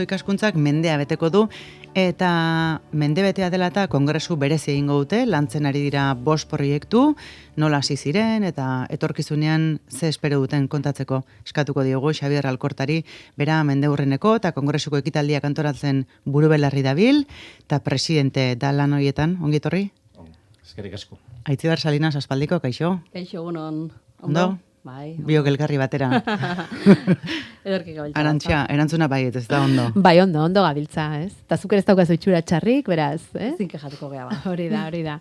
Ikaskuntzak mendea beteko du, eta mende betea dela eta kongresu berezi egingo dute, lantzen ari dira 5 proiektu, nola hasi ziren eta etorkizunean ze espero duten kontatzeko eskatuko diogu Xabier Alkortari, bera mendeurreneko eta kongresuko ekitaldiak antolatzen burubelarri dabil, eta presidente da lan horietan, ongi etorri? Eskerrik asko. Aitziber Salinas aspaldiko, kaixo? Kaixo, egunon. Ondo? Bai. Biok elkarri batera. Ederki gabiltza. Arantxa, erantzuna baiet, ez da ondo. Bai, ondo gabiltza, ez? Eta zuk ere ez daukazu itxura txarrik, beraz, ez? Zinke jateko geha ba. Hori da.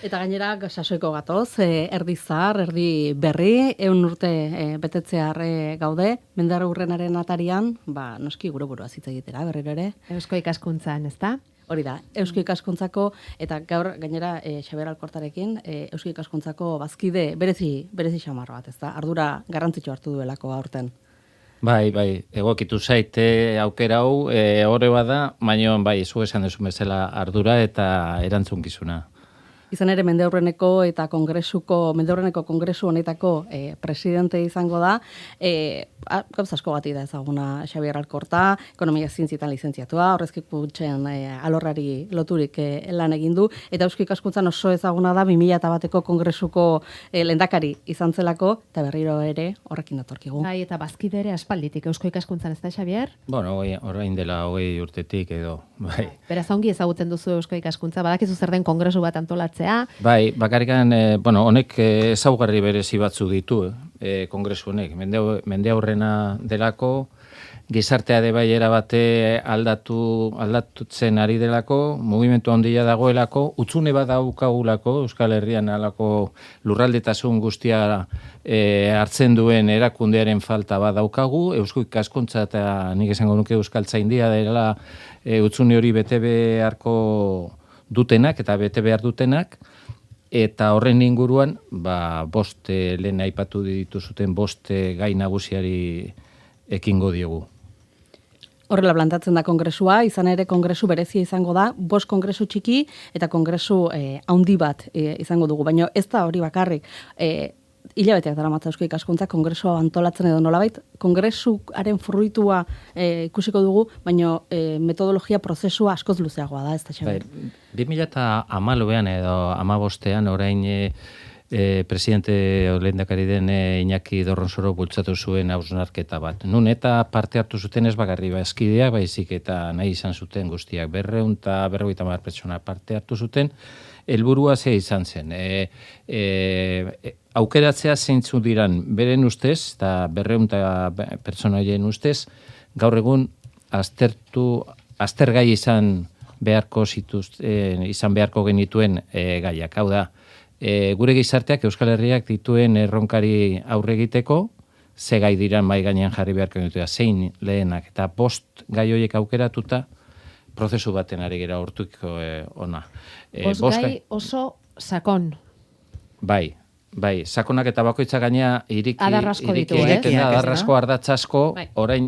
Eta gainera, sasoiko gatoz, erdi zahar, erdi berri, 100 urte betetzear gaude, mendeurrenaren atarian, noski gure burua hitz egitera, berriro ere. Eusko ikaskuntzan, ezta? Hori da, Eusko ikaskuntzako, eta gaur gainera Xabier Alkortarekin, Eusko ikaskuntzako bazkide berezi xamarro bat, ezta? Ardura garrantzitsu hartu duelako aurten. Bai, egokitu zaite aukera hau, horre bada, baina bai, zu esan duzu bezala ardura eta erantzunkizuna. Izan ere mendeurreneko kongresu honetako presidente izango da, gauz asko bati da ezaguna Xabier Alkorta, ekonomia zientzietan lizentziatua, horrezki kutxen alorrari loturik lan egin du, eta Eusko ikaskuntzan oso ezaguna da 2001ko kongresuko lehendakari izan zelako, eta berriro ere horrekin datorkigu. Bai, eta bazkide ere aspalditik Eusko ikaskuntzan, ezta Xabier? Bueno, orain dela 20 urtetik edo, bai. Beraz, ongi ezagutzen duzu Eusko ikaskuntza, badakizu zer den kongresu bat antolatzea. Bai, bakarrikan, honek ezaugarri berezi batzu ditu, kongresu honek. Mende aurrena delako, gizartea de bai erabate aldatutzen ari delako, mugimendu handia dagoelako, utzune bat daukagulako, Euskal Herrian alako lurraldetasun guztia hartzen duen erakundearen falta bat daukagu, Eusko ikaskuntza eta nik esango nuke Euskaltzaindia dela utzune hori bete beharko dutenak eta bete behar dutenak, eta horren inguruan, 5 lehen aipatu dituzuten 5 gai nagusiari ekingo diogu. Horrela plantatzen da kongresua, izan ere kongresu berezia izango da, 5 kongresu txiki eta kongresu handi bat izango dugu, baina ez da hori bakarrik. Hilabeteak daramatza Eusko ikaskuntza kongresua antolatzen edo nolabait, kongresuaren fruitua ikusiko dugu, baina metodologia prozesua askoz luzeagoa da, ez da Xabier? 2014an edo 2015an orain presidente lehendakari den Iñaki Dorronsoro bultzatu zuen hausnarketa bat. Nun eta parte hartu zuten ez bakarri bazkideak, baizik eta nahi izan zuten guztiak 250 pertsona parte hartu zuten. Helburua ze izan zen. Aukeratzea zeintzu diran beren ustez, eta 200 pertsona horien ustez, gaur egun aztergai izan beharko genituen gaiak. Hau da, gure gizarteak Euskal Herriak dituen erronkari aurre egiteko, ze gai diran mai gainean jarri beharko genituela, zein lehenak, eta 5 gai horiek aukeratuta, prozesu baten ari gera hortuko ona. 5 gai oso sakon. Bai, sakonak eta bakoitza gaina iriki adarrasko ditu, egiten da, adarrasko, ardatzasko, orain,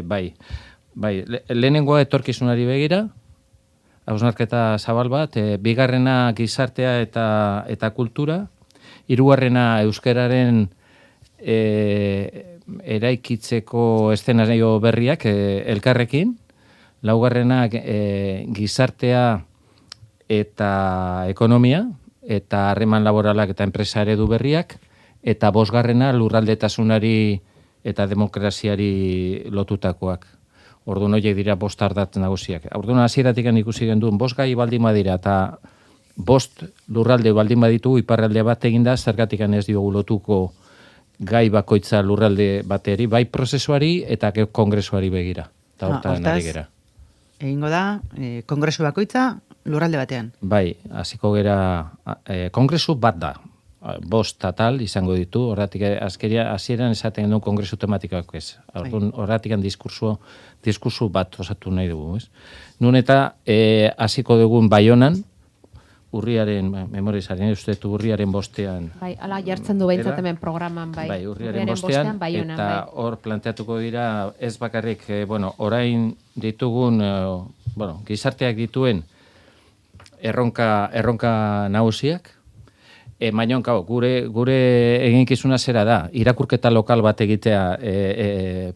bai, lehenengoa etorkizunari begira, hausnarketa zabal bat, bigarrena gizartea eta kultura, hirugarrena euskararen eraikitzeko eszenario berriak elkarrekin, laugarrena gizartea eta ekonomia, eta harreman laboralak eta enpresa eredu berriak, eta 5garrena lurraldetasunari eta demokraziari lotutakoak. Orduan horiek dira 5 ardatz nagusiak. Orduan hasieratik ikusi genduen 5 gai baldin badira eta 5 lurralde baldin baditu iparralde bat eginda, zergatik ez diogu lotuko gai bakoitza lurralde bateri, bai prozesuari eta kongresuari begira. Eta hortan ari gera. Egingo da, kongresu bakoitza lurralde batean. Bai, hasiko gera, kongresu bat da. 5 atal izango ditu, horretik hasieran esaten genuen kongresu tematikoak ez. Horretik diskursu bat osatu nahi dugu. Nun eta hasiko dugun Baionan, urriaren, memorizaren, uste urriaren 5ean. Bai, ala jartzen du behintzat hemen programan, bai. Bai, urriaren 5ean, eta hor planteatuko dira, ez bakarrik, orain ditugun, gizarteak dituen erronka nagusiak, Baina, gure eginkizuna zera da, irakurketa lokal bat egitea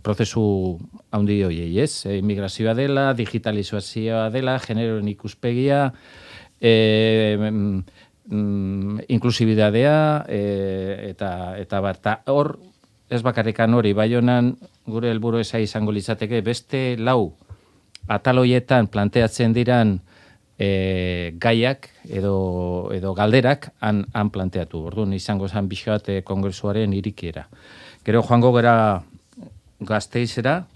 prozesu handi horiei, ez? Immigrazioa dela, digitalizazioa dela, generoen ikuspegia, inklusibidadea, eta hor, ez bakarrikan hori, Baionan gure helburu eza izango litzateke, beste lau ataloietan planteatzen diran gaiak edo galderak han planteatu. Orduan izango zen pixka bat kongresuaren irikiera. Gero joango gara Gasteizera.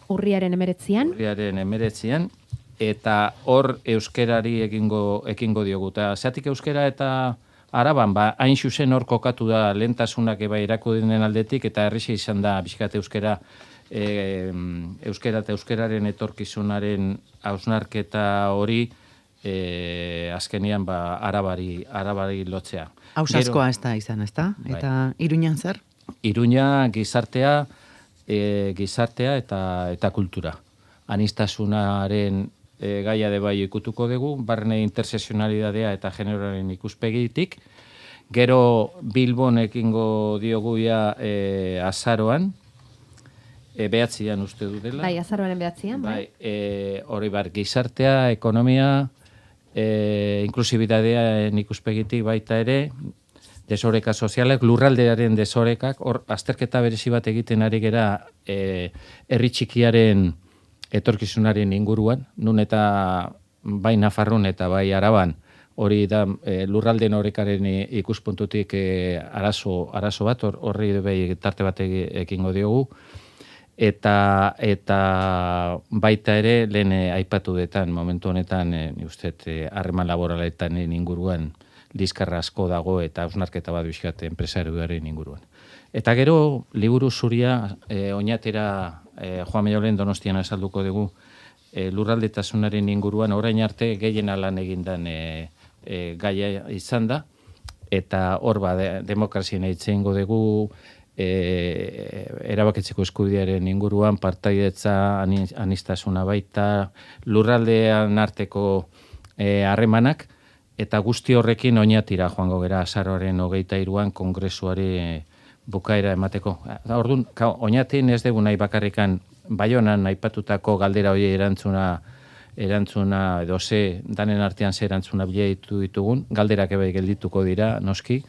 Urriaren 19an. Eta hor euskerari ekingo diogu. Eta zeatik euskera eta Araban, hain zuzen hor kokatu da lehentasunak irakudinen aldetik, eta errexia izan da pixkat euskera eta euskeraren etorkizunaren hausnarketa hori azkenian Arabari lotzea. Hausaskoa ez da izan, ez da? Eta Iruñan zer? Iruña gizartea eta kultura. Anistasunaren gaia de bai ikutuko dugu, barne interseksionalidadea eta generoaren ikuspegitik. Gero Bilbon ekingo diogu azaroan, behatzian uste du dela. Bai, azaroaren behatzian. Bai, hori gizartea, ekonomia, inklusibitatearen ikuspegitik baita ere, desoreka sozialak, lurraldearen desorekak, hor azterketa berezi bat egiten ari gera herri txikiaren etorkizunaren inguruan, nun eta bai Nafarroan eta bai Araban, hori da lurralden orekaren ikuspuntutik arazo bat, horri bai tarte bat ekingo diogu, eta baita ere lehen aipatu detan, momentu honetan, harreman laboraletan inguruan liskarra asko dago eta hausnarketa bat bizkat enpresarioaren inguruan. Eta gero, liburu zuria oinatera Joan Maiolen Donostian azalduko dugu lurraldetasunaren inguruan orain arte gehien lan egindan gaia izan da, eta hor demokrazien eitzeingo dugu erabakitzeko eskubidearen inguruan, partaidetza, anistasuna baita, lurraldean arteko harremanak, eta guzti horrekin oinatira joango gera azaroaren 23an kongresuari bukaera emateko. Orduan, oinatin ez dugu nahi bakarrikan Baionan aipatutako galdera hori erantzuna edo danen artean ze erantzuna bilatu ditugun, galderak ebe geldituko dira, noski.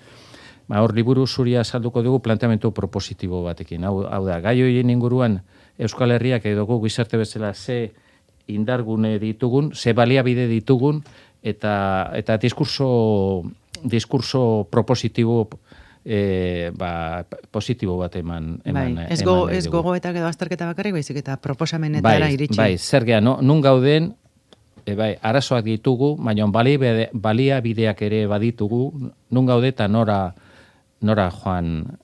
Hor liburu zuria azalduko dugu planteamendu propositibo batekin. Hau da, gai horien inguruan Euskal Herriak edo gu gizarte bezala ze indargune ditugun, ze baliabide ditugun, eta diskurso propositibo positibo bat eman. Ez gogoetak edo azterketa bakarrik, baizik eta proposamenetara iritsi. Bai, zer geha, nun gauden, arazoak ditugu, baina baliabideak ere baditugu, nun gaude eta nora joan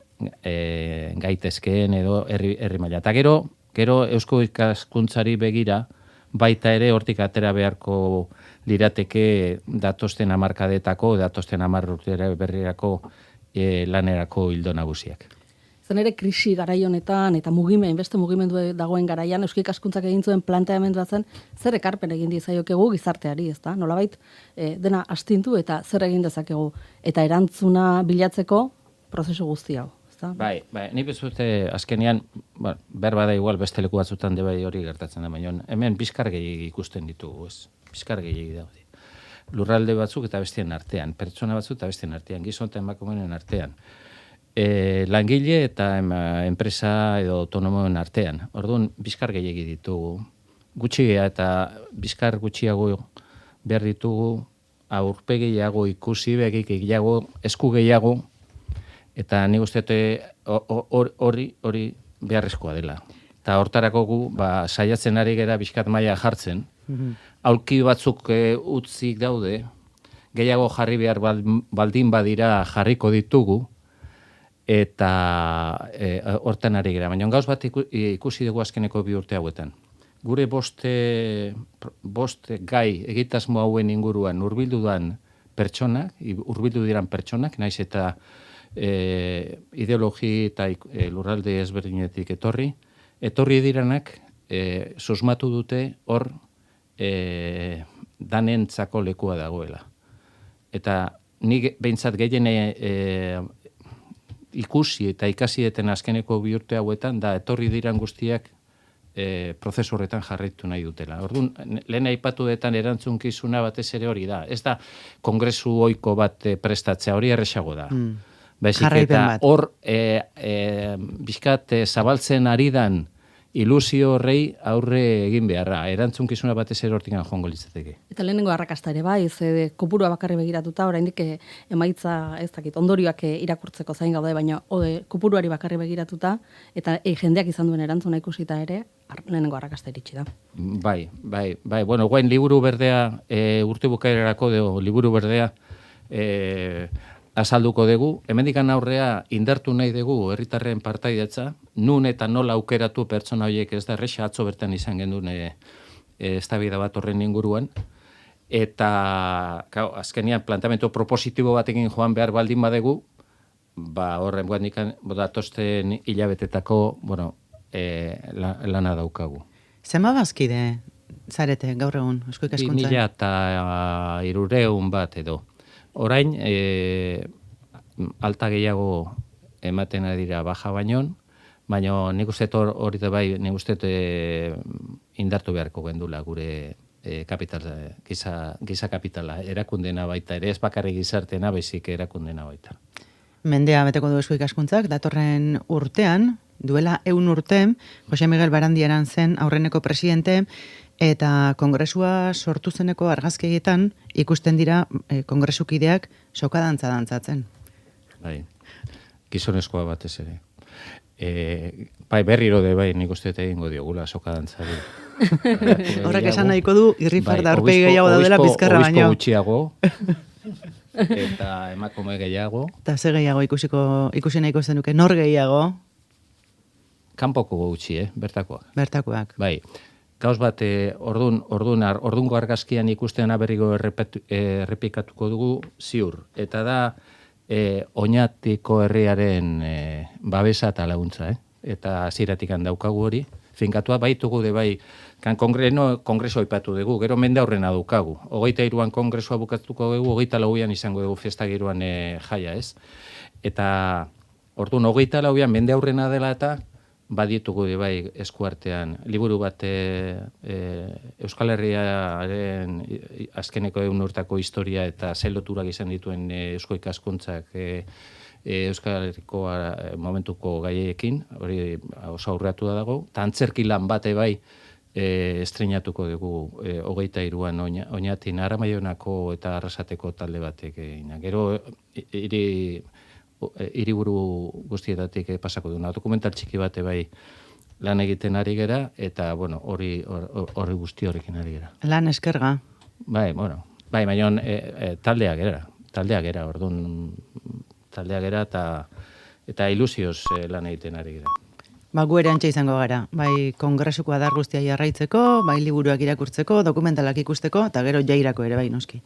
gaitezkeen edo herri maila. Eta gero Eusko Ikaskuntzari begira, baita ere hortik atera beharko lirateke datosten hamarkadetako, datosten 10 urtera berrirako lanerako hildo nagusiak. Zen ere krisi garai honetan eta beste mugimendu dagoen garaian Eusko Ikaskuntzak egin zuen planteamendua zen zer ekarpen egin diezaiokegu gizarteari, ezta? Nolabait dena astintu eta zer egin dezakegu eta erantzuna bilatzeko prozesu guzti hau, ezta? Bai, ni bezute azkenean, berba da igual beste leku batzutan bai hori gertatzen da, baina hemen bizkar gehiegi ikusten ditugu, ez? Bizkar gehiegi daude. Lurralde batzuk eta bestien artean, pertsona batzuk eta bestien artean, gizon eta emakumeen artean. Langile eta enpresa edo autonomoen artean. Orduan, bizkar gehiegi ditugu. Gutxigea eta bizkar gutxiago behar ditugu, aurpegiago ikusi, begik gehiago, esku gehiago, eta nik uste hori beharrezkoa dela. Eta hortarako gu, saiatzen ari gera bizkat maila jartzen, aulki batzuk utzik daude, gehiago jarri behar baldin badira jarriko ditugu, eta hortan ari gera. Baina gauz bat ikusi dugu azkeneko 2 urte hauetan. Gure boste gai egitasmo hauen inguruan hurbildu diran pertsonak, naiz eta ideologi eta lurralde ezberdinetik etorri diranak susmatu dute hor danentzako lekua dagoela. Eta nik behintzat gehien ikusi eta ikasi deten azkeneko bi urte hauetan, da etorri diran guztiak prozesu horretan jarraitu nahi dutela. Orduan, lehen aipatu detan erantzunkizuna batez ere hori da. Ez da kongresu ohiko bat prestatzea, hori erresago da. Baizik eta hor bizkat zabaltzen ari dan ilusio horrei aurre egin beharra. Erantzunkizuna batez ere hortikan joango litzateke. Eta lehenengo arrakasta ere bai, ze kopurua bakarri begiratuta, oraindik emaitza ez dakit, ondorioak irakurtzeko zain gaude, baina kopuruari bakarri begiratuta, eta jendeak izan duen erantzuna ikusita ere, lehenengo arrakasta iritsi da. Bai. Bueno, guain liburu berdea, urte bukaerarako liburu berdea, azalduko dugu, hemendikan aurrea indartu nahi dugu herritarren partaidetza, nun eta nola aukeratu pertsona horiek ez da erresa, atzo bertan izan gendun eztabaida bat horren inguruan, eta azkenian planteamendu propositibo batekin joan behar baldin badegu, horren guandikan datosten hilabetetako, lana daukagu. Zema bazkide zarete gaur egun, Eusko Ikaskuntzan? 2300 bat edo. Orain, alta gehiago ematen dira baja bainon, baina nik uste hori da bai, nik uste indartu beharko gendula gure giza kapitala, erakundena baita ere, ez bakarrik gizartena, baizik erakundena baita. Mendea beteko du Eusko Ikaskuntzak, datorren urtean, duela 100 urte, Jose Miguel Barandieran zen aurreneko presidente, eta kongresua sortu zeneko argazkietan ikusten dira kongresukideak soka dantza dantzatzen. Bai, gizonezkoa batez ere. Bai, berriro de bai, nik uste egingo diogula soka dantzari. Horrek esan nahiko du, irrifarda aurpegi gehiago daudela bizkarra baino. Obispo gutxiago, eta emakume gehiago. Eta ze gehiago ikusi nahiko zenuke, nor gehiago? Kanpoko gutxi, bertakoak. Bertakoak. Bai. Gauz bat, ordungo argazkian ikustean berriro errepikatuko dugu ziur. Eta da, Oñatiko herriaren babesa eta laguntza, eta hasieratik daukagu hori. Finkatua baitugu de bai, kongreso aipatu dugu, gero mende aurrena daukagu. 23an kongresua bukatuko dugu, 24an izango dugu festa giroan jaia, ez? Eta, orduan, 24an mende aurrena dela eta baditugu bai eskuartean liburu bat Euskal Herriaren azkeneko 100 urtako historia eta ze loturak izan dituen Eusko Ikaskuntzak Euskal Herriko momentuko gaiekin, hori oso aurreatu da dago, eta antzerki lan bate bai estreinatuko dugu 23an Oñatin Aramaionako eta Arrasateko talde batek. Gero hiriburu guztietatik pasako duna. Dokumental txiki bate bai lan egiten ari gera, eta, hori guzti horrekin ari gera. Lan eskerga. Bai, baina taldeak gera, orduan taldeak gera, eta ilusioz lan egiten ari gera. Gu ere antxe izango gara, bai kongresuko adar guztia jarraitzeko, bai liburuak irakurtzeko, dokumentalak ikusteko, eta gero jairako ere bai noski.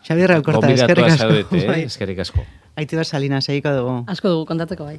Xabier Alkorta, eskerrik asko. Eskerrik asko. Aitziber Salinas, egiko dugu. Asko dugu kontatzeko bai.